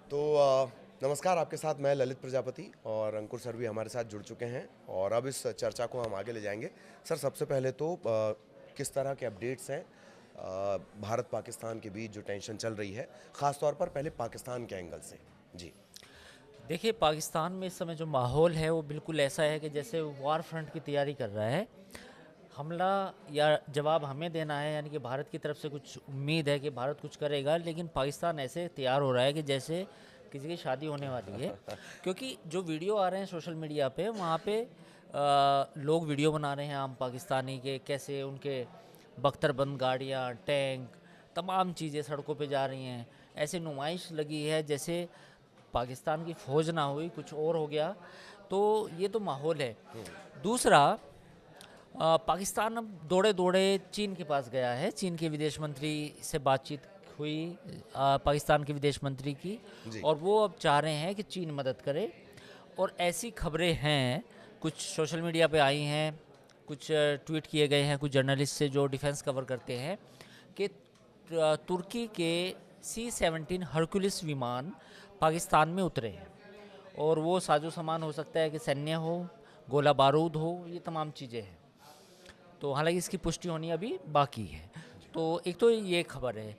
तो नमस्कार, आपके साथ मैं ललित प्रजापति और अंकुर सर भी हमारे साथ जुड़ चुके हैं और अब इस चर्चा को हम आगे ले जाएंगे। सर, सबसे पहले तो किस तरह के अपडेट्स हैं भारत पाकिस्तान के बीच जो टेंशन चल रही है, ख़ास तौर पर पहले पाकिस्तान के एंगल से? जी। देखिए, पाकिस्तान में इस समय जो माहौल है वो बिल्कुल ऐसा है कि जैसे वार फ्रंट की तैयारी कर रहा है। हमला या जवाब हमें देना है, यानी कि भारत की तरफ से कुछ उम्मीद है कि भारत कुछ करेगा, लेकिन पाकिस्तान ऐसे तैयार हो रहा है कि जैसे किसी की शादी होने वाली है। क्योंकि जो वीडियो आ रहे हैं सोशल मीडिया पे, वहाँ पे लोग वीडियो बना रहे हैं आम पाकिस्तानी के, कैसे उनके बख्तरबंद गाड़ियाँ, टैंक, तमाम चीज़ें सड़कों पे जा रही हैं। ऐसे नुमाइश लगी है जैसे पाकिस्तान की फ़ौज ना हुई, कुछ और हो गया। तो ये तो माहौल है। दूसरा, पाकिस्तान अब दौड़े दौड़े चीन के पास गया है। चीन के विदेश मंत्री से बातचीत हुई, पाकिस्तान के विदेश मंत्री की, जी। और वो अब चाह रहे हैं कि चीन मदद करे। और ऐसी खबरें हैं, कुछ सोशल मीडिया पे आई हैं, कुछ ट्वीट किए गए हैं कुछ जर्नलिस्ट से जो डिफेंस कवर करते हैं, कि तुर्की के C-17 हरकुलिस विमान पाकिस्तान में उतरे हैं। और वो साजो सामान हो सकता है कि सैन्य हो, गोला बारूद हो, ये तमाम चीज़ें हैं। तो हालांकि इसकी पुष्टि होनी अभी बाकी है। तो एक तो ये खबर है।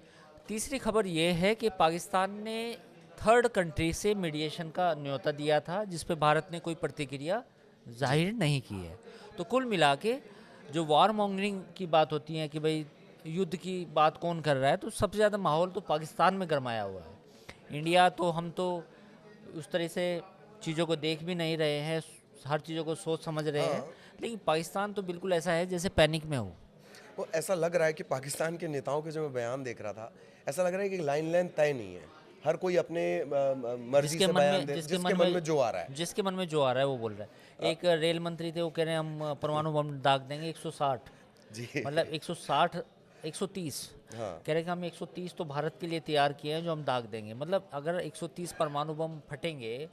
तीसरी खबर ये है कि पाकिस्तान ने थर्ड कंट्री से मीडिएशन का न्योता दिया था, जिस पे भारत ने कोई प्रतिक्रिया जी। जाहिर नहीं की है। तो कुल मिला के जो वार मॉन्गरिंग की बात होती है कि भाई युद्ध की बात कौन कर रहा है, तो सबसे ज़्यादा माहौल तो पाकिस्तान में गरमाया हुआ है। इंडिया तो हम तो उस तरह से चीज़ों को देख भी नहीं रहे हैं, हर चीज़ों को सोच समझ रहे हैं। हाँ, लेकिन पाकिस्तान तो बिल्कुल ऐसा है जैसे पैनिक में हो। वो ऐसा लग रहा है कि पाकिस्तान के नेताओं के जो मैं बयान देख रहा था, ऐसा लग रहा है कि लाइन लाइन तय नहीं है। हर कोई अपने मर्जी जिसके से मन बयान में दे, जिसके जिसके मन मन में में जो आ रहा है। जिसके मन में जो आ रहा है वो बोल रहा है। अ, एक रेल मंत्री थे, वो कह रहे हैं हम परमाणु बम दाग देंगे 160, जी। मतलब 160, 130। हाँ। कह रहे हैं कि हम 130 तो भारत के लिए तैयार किए हैं जो हम दाग देंगे। मतलब अगर 130 परमाणु बम फटेंगे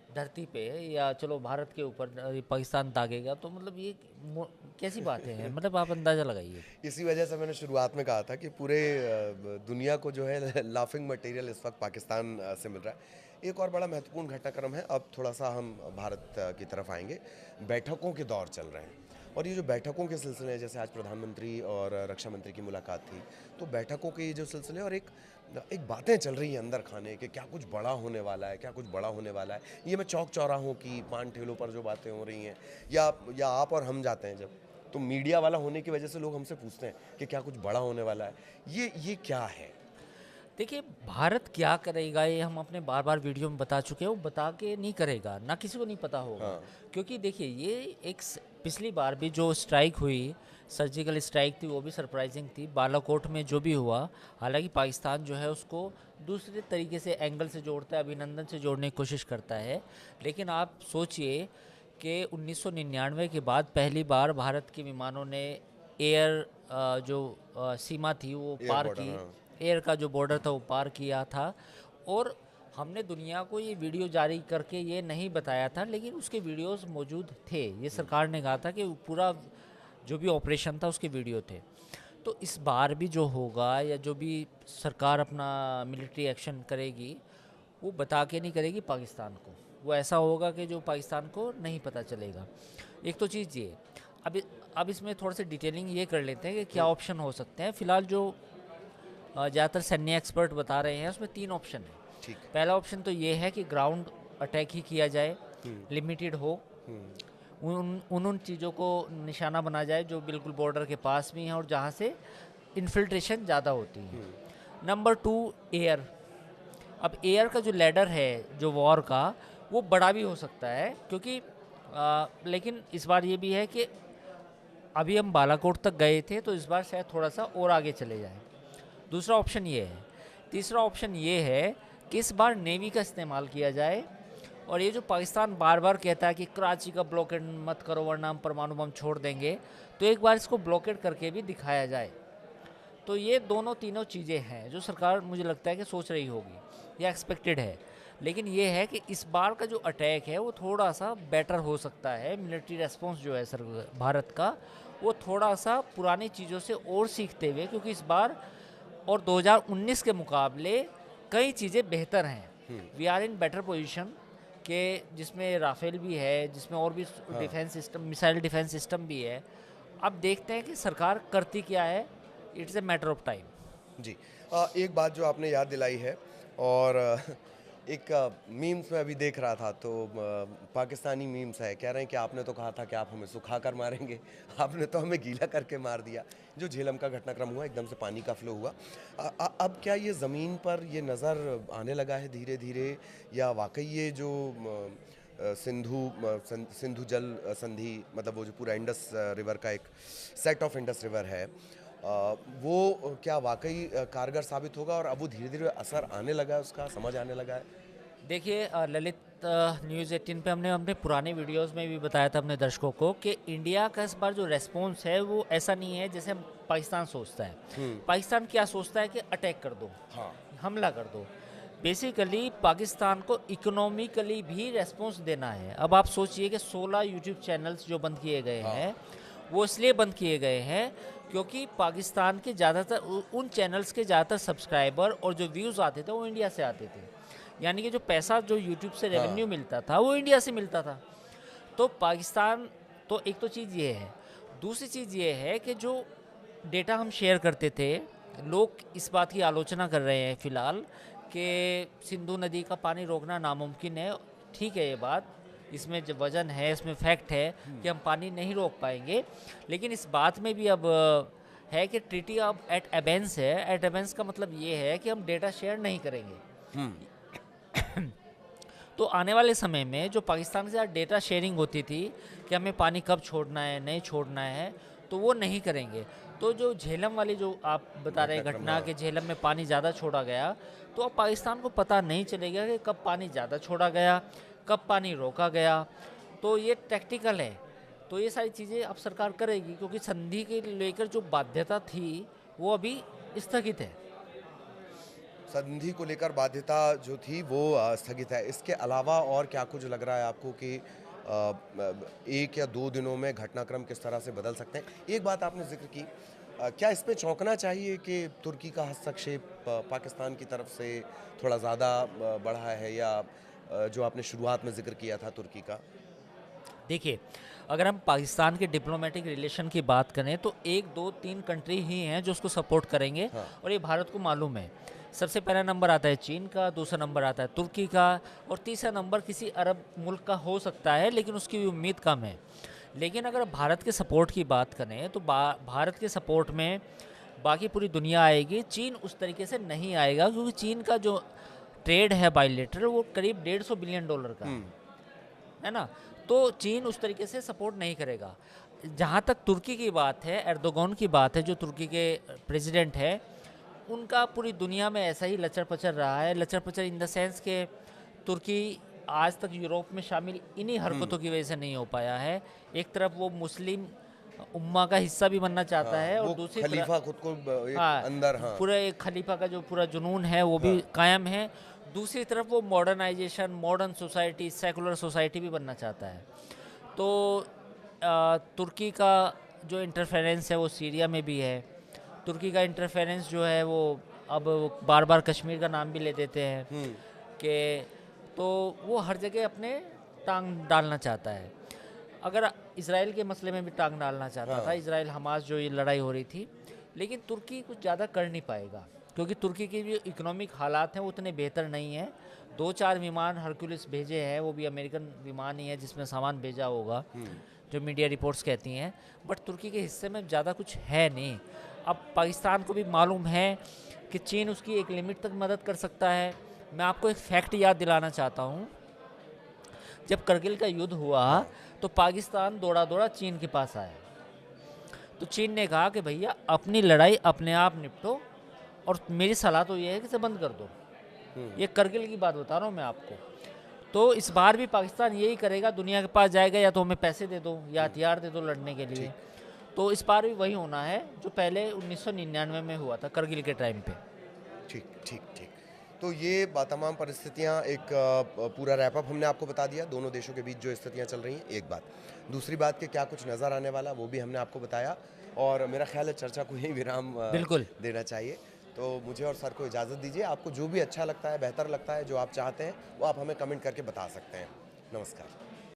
धरती पे, या चलो भारत के ऊपर पाकिस्तान दागेगा, तो मतलब ये कैसी बातें हैं, मतलब आप अंदाज़ा लगाइए। इसी वजह से मैंने शुरुआत में कहा था कि पूरे दुनिया को जो है लाफिंग मटेरियल इस वक्त पाकिस्तान से मिल रहा है। एक और बड़ा महत्वपूर्ण घटनाक्रम है, अब थोड़ा सा हम भारत की तरफ आएंगे। बैठकों के दौर चल रहे हैं और ये जो बैठकों के सिलसिले हैं, जैसे आज प्रधानमंत्री और रक्षा मंत्री की मुलाकात थी, तो बैठकों के ये जो सिलसिले और एक एक बातें चल रही हैं अंदर खाने कि क्या कुछ बड़ा होने वाला है, क्या कुछ बड़ा होने वाला है। ये मैं चौक चौराहों की पान ठेलों पर जो बातें हो रही हैं, या आप और हम जाते हैं जब, तो मीडिया वाला होने की वजह से लोग हमसे पूछते हैं कि क्या कुछ बड़ा होने वाला है। ये क्या है? देखिए, भारत क्या करेगा ये हम अपने बार बार वीडियो में बता चुके हैं। वो बता के नहीं करेगा, ना किसी को नहीं पता होगा। हाँ। क्योंकि देखिए, ये पिछली बार भी जो स्ट्राइक हुई, सर्जिकल स्ट्राइक थी, वो भी सरप्राइजिंग थी। बालाकोट में जो भी हुआ, हालांकि पाकिस्तान जो है उसको दूसरे तरीके से, एंगल से जोड़ता है, अभिनंदन से जोड़ने की कोशिश करता है। लेकिन आप सोचिए कि 1999 के बाद पहली बार भारत के विमानों ने एयर जो सीमा थी वो एयर पार बॉर्डर, की। हाँ। एयर का जो बॉर्डर था वो पार किया था। और हमने दुनिया को ये वीडियो जारी करके ये नहीं बताया था, लेकिन उसके वीडियोस मौजूद थे। ये सरकार ने कहा था कि पूरा जो भी ऑपरेशन था उसके वीडियो थे। तो इस बार भी जो होगा, या जो भी सरकार अपना मिलिट्री एक्शन करेगी, वो बता के नहीं करेगी पाकिस्तान को। वो ऐसा होगा कि जो पाकिस्तान को नहीं पता चलेगा। एक तो चीज़ ये। अब अब इसमें थोड़ा सा डिटेलिंग ये कर लेते हैं कि क्या ऑप्शन हो सकते हैं। फ़िलहाल जो ज़्यादातर सैन्य एक्सपर्ट बता रहे हैं, उसमें 3 ऑप्शन है। ठीक। पहला ऑप्शन तो ये है कि ग्राउंड अटैक ही किया जाए, लिमिटेड हो, उन चीज़ों को निशाना बना जाए जो बिल्कुल बॉर्डर के पास भी हैं और जहाँ से इन्फिल्ट्रेशन ज़्यादा होती है। Number 2, air. अब एयर का जो लैडर है जो वॉर का, वो बड़ा भी हो सकता है, क्योंकि लेकिन इस बार ये भी है कि अभी हम बालाकोट तक गए थे, तो इस बार शायद थोड़ा सा और आगे चले जाएं। दूसरा ऑप्शन ये है। तीसरा ऑप्शन ये है कि इस बार नेवी का इस्तेमाल किया जाए। और ये जो पाकिस्तान बार बार कहता है कि कराची का ब्लॉकेड मत करो वरना हम परमाणु बम छोड़ देंगे, तो एक बार इसको ब्लॉकेड करके भी दिखाया जाए। तो ये दोनों तीनों चीज़ें हैं जो सरकार, मुझे लगता है कि सोच रही होगी या एक्सपेक्टेड है। लेकिन ये है कि इस बार का जो अटैक है वो थोड़ा सा बेटर हो सकता है। मिलिट्री रेस्पॉन्स जो है सर भारत का, वो थोड़ा सा पुरानी चीज़ों से और सीखते हुए, क्योंकि इस बार और 2019 के मुकाबले कई चीज़ें बेहतर हैं। We are in better position के, जिसमें राफेल भी है, जिसमें और भी defence system, missile defence system भी है। अब देखते हैं कि सरकार करती क्या है, it's a matter of time. जी। एक बात जो आपने याद दिलाई है, और एक मीम्स में अभी देख रहा था, तो पाकिस्तानी मीम्स है, कह रहे हैं कि आपने तो कहा था कि आप हमें सुखा कर मारेंगे, आपने तो हमें गीला करके मार दिया। जो झेलम का घटनाक्रम हुआ, एकदम से पानी का फ्लो हुआ, अब क्या ये ज़मीन पर ये नज़र आने लगा है धीरे धीरे, या वाकई ये जो सिंधु जल संधि, मतलब वो जो पूरा इंडस रिवर का एक सेट ऑफ इंडस रिवर है, वो क्या वाकई कारगर साबित होगा, और अब वो धीरे धीरे असर आने लगा है, उसका समझ आने लगा है? देखिए ललित, न्यूज़ 18 पे हमने अपने पुराने वीडियोस में भी बताया था अपने दर्शकों को कि इंडिया का इस बार जो रेस्पॉन्स है वो ऐसा नहीं है जैसे पाकिस्तान सोचता है। पाकिस्तान क्या सोचता है कि अटैक कर दो, हाँ। हमला कर दो। बेसिकली पाकिस्तान को इकोनॉमिकली भी रेस्पॉन्स देना है। अब आप सोचिए कि 16 यूट्यूब चैनल्स जो बंद किए गए हैं, वो इसलिए बंद किए गए हैं क्योंकि पाकिस्तान के ज़्यादातर उन चैनल्स के ज़्यादातर सब्सक्राइबर और जो व्यूज़ आते थे वो इंडिया से आते थे। यानी कि जो पैसा जो यूट्यूब से रेवेन्यू मिलता था वो इंडिया से मिलता था। तो पाकिस्तान, तो एक तो चीज़ ये है। दूसरी चीज़ ये है कि जो डेटा हम शेयर करते थे, लोग इस बात की आलोचना कर रहे हैं फ़िलहाल कि सिंधु नदी का पानी रोकना नामुमकिन है। ठीक है, ये बात, इसमें जो वजन है, इसमें फैक्ट है कि हम पानी नहीं रोक पाएंगे। लेकिन इस बात में भी अब है कि ट्रीटी अब एट एबेंस है। एट एबेंस का मतलब ये है कि हम डेटा शेयर नहीं करेंगे। तो आने वाले समय में जो पाकिस्तान के साथ डेटा शेयरिंग होती थी कि हमें पानी कब छोड़ना है, नहीं छोड़ना है, तो वो नहीं करेंगे। तो जो झेलम वाली जो आप बता रहे हैं घटना, कि झेलम में पानी ज़्यादा छोड़ा गया, तो अब पाकिस्तान को पता नहीं चलेगा कि कब पानी ज़्यादा छोड़ा गया, कब पानी रोका गया। तो ये टैक्टिकल है। तो ये सारी चीज़ें अब सरकार करेगी क्योंकि संधि के लेकर जो बाध्यता थी वो अभी स्थगित है। संधि को लेकर बाध्यता जो थी वो स्थगित है। इसके अलावा और क्या कुछ लग रहा है आपको कि एक या दो दिनों में घटनाक्रम किस तरह से बदल सकते हैं? एक बात आपने जिक्र की, क्या इस पे चौंकना चाहिए कि तुर्की का हस्तक्षेप पाकिस्तान की तरफ से थोड़ा ज़्यादा बढ़ा है, या जो आपने शुरुआत में जिक्र किया था तुर्की का? देखिए, अगर हम पाकिस्तान के डिप्लोमेटिक रिलेशन की बात करें तो 1, 2, 3 कंट्री ही हैं जो उसको सपोर्ट करेंगे। हाँ। और ये भारत को मालूम है। सबसे पहला नंबर आता है चीन का, दूसरा नंबर आता है तुर्की का, और तीसरा नंबर किसी अरब मुल्क का हो सकता है, लेकिन उसकी भी उम्मीद कम है। लेकिन अगर भारत के सपोर्ट की बात करें तो भारत के सपोर्ट में बाकी पूरी दुनिया आएगी। चीन उस तरीके से नहीं आएगा क्योंकि चीन का जो ट्रेड है बायलेटरल वो करीब $150 बिलियन का है ना। तो चीन उस तरीके से सपोर्ट नहीं करेगा। जहाँ तक तुर्की की बात है, एर्दोगन की बात है, जो तुर्की के प्रेसिडेंट है, उनका पूरी दुनिया में ऐसा ही लचर पचर रहा है। लचर पचर इन द सेंस के तुर्की आज तक यूरोप में शामिल इन्हीं हरकतों की वजह से नहीं हो पाया है। एक तरफ वो मुस्लिम उम्मा का हिस्सा भी बनना चाहता है, और दूसरी खलीफा खुद को एक अंदर, हाँ, पूरा एक खलीफा का जो पूरा जुनून है वो भी कायम है। दूसरी तरफ वो modernisation, modern society, secular society भी बनना चाहता है। तो तुर्की का जो इंटरफेरेंस है वो सीरिया में भी है। तुर्की का इंटरफेरेंस जो है वो अब बार बार कश्मीर का नाम भी ले देते हैं कि, तो वो हर जगह अपने टांग डालना चाहता है। अगर इजराइल के मसले में भी टांग डालना चाहता था, इजराइल हमास जो ये लड़ाई हो रही थी, लेकिन तुर्की कुछ ज़्यादा कर नहीं पाएगा क्योंकि तुर्की के जो इकोनॉमिक हालात हैं वो उतने बेहतर नहीं हैं। 2-4 विमान हरक्यूलिस भेजे हैं, वो भी अमेरिकन विमान ही है जिसमें सामान भेजा होगा, जो मीडिया रिपोर्ट्स कहती हैं। बट तुर्की के हिस्से में ज़्यादा कुछ है नहीं। अब पाकिस्तान को भी मालूम है कि चीन उसकी एक लिमिट तक मदद कर सकता है। मैं आपको एक फैक्ट याद दिलाना चाहता हूँ। जब करगिल का युद्ध हुआ तो पाकिस्तान दौड़ा दौड़ा चीन के पास आया। तो चीन ने कहा कि भैया अपनी लड़ाई अपने आप निपटो, और मेरी सलाह तो ये है कि इसे बंद कर दो। ये करगिल की बात बता रहा हूँ मैं आपको। तो इस बार भी पाकिस्तान यही करेगा, दुनिया के पास जाएगा, या तो हमें पैसे दे दो या हथियार दे दो लड़ने के लिए। तो इस बार भी वही होना है जो पहले 1999 में हुआ था करगिल के टाइम पे। ठीक ठीक ठीक। तो ये तमाम परिस्थितियाँ, एक पूरा रैपअप हमने आपको बता दिया, दोनों देशों के बीच जो स्थितियाँ चल रही हैं, एक बात। दूसरी बात कि क्या कुछ नज़र आने वाला वो भी हमने आपको बताया, और मेरा ख्याल है चर्चा को यही विराम बिल्कुल देना चाहिए। तो मुझे और सर को इजाज़त दीजिए। आपको जो भी अच्छा लगता है, बेहतर लगता है, जो आप चाहते हैं, वो आप हमें कमेंट करके बता सकते हैं। नमस्कार।